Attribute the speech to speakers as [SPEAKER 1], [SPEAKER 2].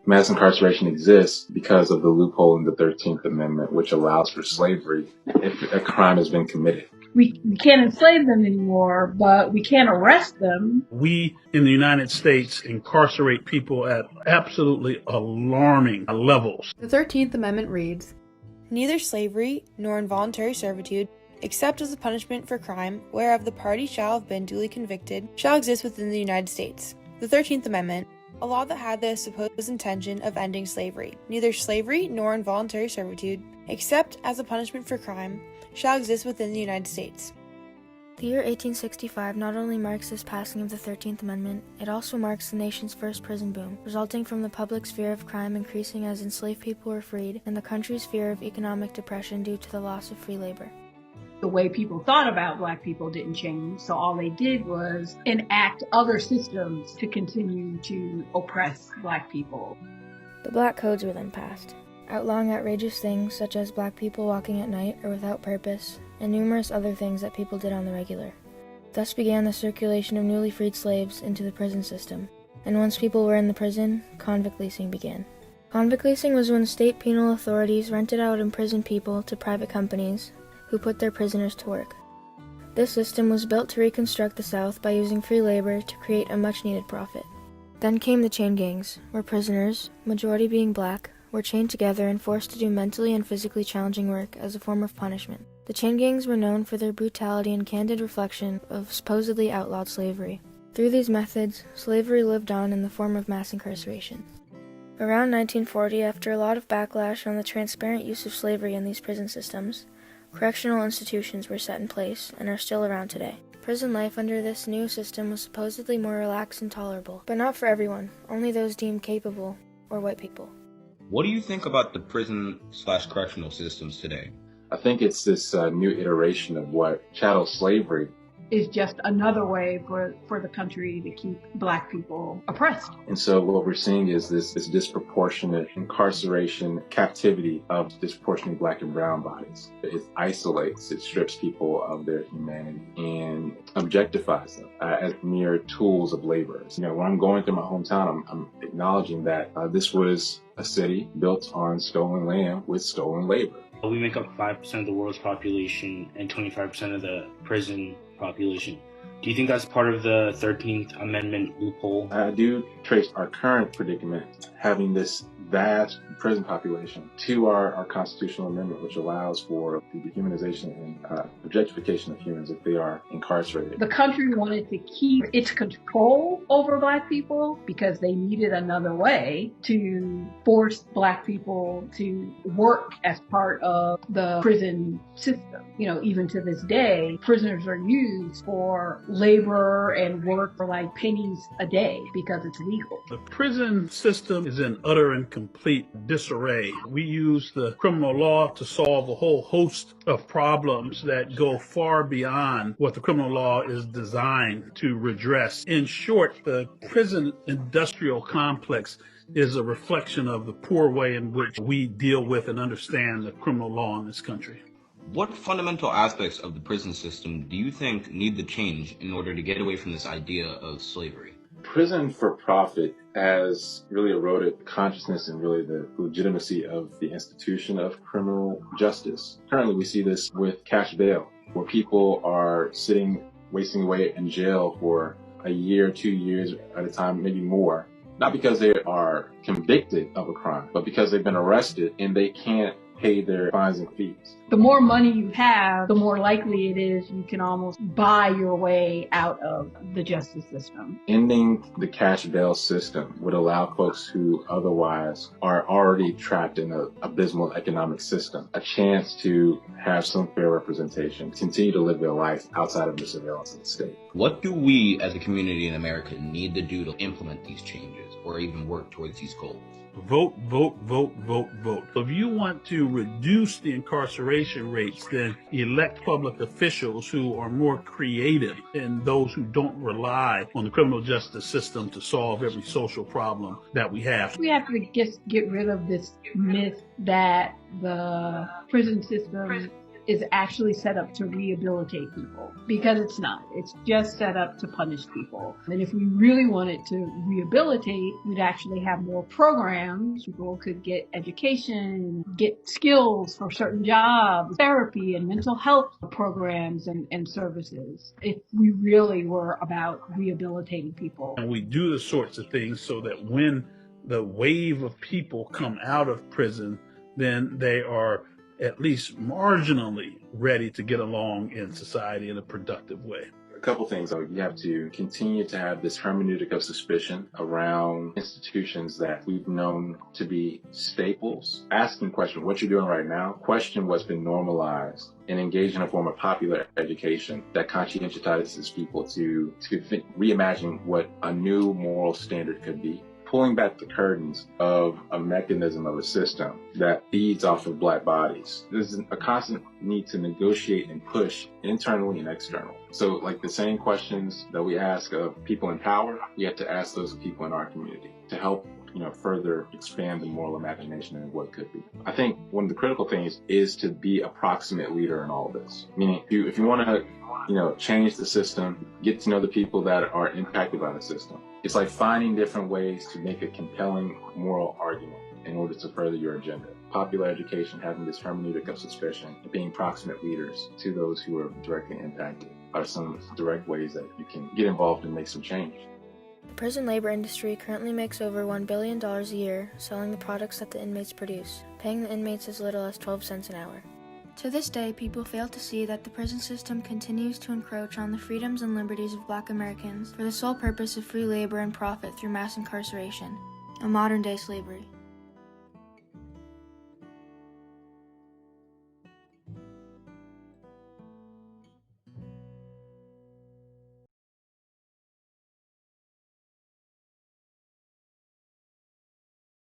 [SPEAKER 1] Mass incarceration exists because of the loophole in the 13th Amendment, which allows for slavery if a crime has been committed.
[SPEAKER 2] We can't enslave them anymore, but we can't arrest them.
[SPEAKER 3] We in the United States incarcerate people at absolutely alarming levels.
[SPEAKER 4] The 13th Amendment reads,
[SPEAKER 5] "Neither slavery nor involuntary servitude, except as a punishment for crime whereof the party shall have been duly convicted, shall exist within the United States." The 13th Amendment, a law that had the supposed intention of ending slavery. Neither slavery nor involuntary servitude, except as a punishment for crime, shall exist within the United States.
[SPEAKER 6] The year 1865 not only marks this passing of the 13th Amendment, it also marks the nation's first prison boom, resulting from the public's fear of crime increasing as enslaved people were freed and the country's fear of economic depression due to the loss of free labor.
[SPEAKER 2] The way people thought about Black people didn't change, so all they did was enact other systems to continue to oppress Black people.
[SPEAKER 6] The Black Codes were then passed, outlawing outrageous things such as Black people walking at night or without purpose, and numerous other things that people did on the regular. Thus began the circulation of newly freed slaves into the prison system, and once people were in the prison, convict leasing began. Convict leasing was when state penal authorities rented out imprisoned people to private companies who put their prisoners to work. This system was built to reconstruct the South by using free labor to create a much-needed profit. Then came the chain gangs, where prisoners, majority being Black, were chained together and forced to do mentally and physically challenging work as a form of punishment. The chain gangs were known for their brutality and candid reflection of supposedly outlawed slavery. Through these methods, slavery lived on in the form of mass incarceration. Around 1940, after a lot of backlash on the transparent use of slavery in these prison systems, correctional institutions were set in place and are still around today. Prison life under this new system was supposedly more relaxed and tolerable, but not for everyone, only those deemed capable, or white people.
[SPEAKER 7] What do you think about the prison/correctional systems today?
[SPEAKER 1] I think it's this new iteration of what chattel slavery
[SPEAKER 2] Is just another way for the country to keep Black people oppressed.
[SPEAKER 1] And so what we're seeing is this disproportionate incarceration, captivity of disproportionately Black and brown bodies. It isolates, it strips people of their humanity and objectifies them as mere tools of labor. You know, when I'm going through my hometown, I'm acknowledging that this was a city built on stolen land with stolen labor.
[SPEAKER 8] We make up 5% of the world's population and 25% of the prison population. Do you think that's part of the 13th Amendment loophole?
[SPEAKER 1] I do trace our current predicament, having this vast prison population, to our constitutional amendment, which allows for the dehumanization and objectification of humans if they are incarcerated.
[SPEAKER 2] The country wanted to keep its control over Black people because they needed another way to force Black people to work as part of the prison system. You know, even to this day, prisoners are used for labor and work for like pennies a day because it's legal.
[SPEAKER 3] The prison system is in utter and complete disarray. We use the criminal law to solve a whole host of problems that go far beyond what the criminal law is designed to redress. In short, the prison industrial complex is a reflection of the poor way in which we deal with and understand the criminal law in this country.
[SPEAKER 7] What fundamental aspects of the prison system do you think need to change in order to get away from this idea of slavery?
[SPEAKER 1] Prison for profit has really eroded consciousness and really the legitimacy of the institution of criminal justice. Currently, we see this with cash bail, where people are sitting, wasting away in jail for a year, 2 years at a time, maybe more. Not because they are convicted of a crime, but because they've been arrested and they can't pay their fines and fees.
[SPEAKER 2] The more money you have, the more likely it is you can almost buy your way out of the justice system.
[SPEAKER 1] Ending the cash bail system would allow folks who otherwise are already trapped in an abysmal economic system a chance to have some fair representation, continue to live their life outside of the surveillance of the state.
[SPEAKER 7] What do we as a community in America need to do to implement these changes or even work towards these goals?
[SPEAKER 3] Vote, vote, vote, vote, vote. If you want to reduce the incarceration rates, then elect public officials who are more creative and those who don't rely on the criminal justice system to solve every social problem that we have.
[SPEAKER 2] We have to just get rid of this myth that the prison system is actually set up to rehabilitate people, because it's not. It's just set up to punish people. And if we really wanted to rehabilitate, we'd actually have more programs. People could get education, get skills for certain jobs, therapy and mental health programs and services, if we really were about rehabilitating people.
[SPEAKER 3] And we do the sorts of things so that when the wave of people come out of prison, then they are at least marginally ready to get along in society in a productive way.
[SPEAKER 1] A couple things, though. You have to continue to have this hermeneutic of suspicion around institutions that we've known to be staples. Asking the question, what you're doing right now, question what's been normalized, and engage in a form of popular education that conscientizes people to reimagine what a new moral standard could be. Pulling back the curtains of a mechanism of a system that feeds off of Black bodies. There's a constant need to negotiate and push internally and externally. So like the same questions that we ask of people in power, we have to ask those of people in our community to help further expand the moral imagination and what could be. I think one of the critical things is to be a proximate leader in all of this. Meaning, if you want to, change the system, get to know the people that are impacted by the system. It's like finding different ways to make a compelling moral argument in order to further your agenda. Popular education, having this hermeneutic of suspicion, and being proximate leaders to those who are directly impacted are some direct ways that you can get involved and make some change.
[SPEAKER 6] The prison labor industry currently makes over $1 billion a year selling the products that the inmates produce, paying the inmates as little as 12 cents an hour. To this day, people fail to see that the prison system continues to encroach on the freedoms and liberties of Black Americans for the sole purpose of free labor and profit through mass incarceration, a modern-day slavery.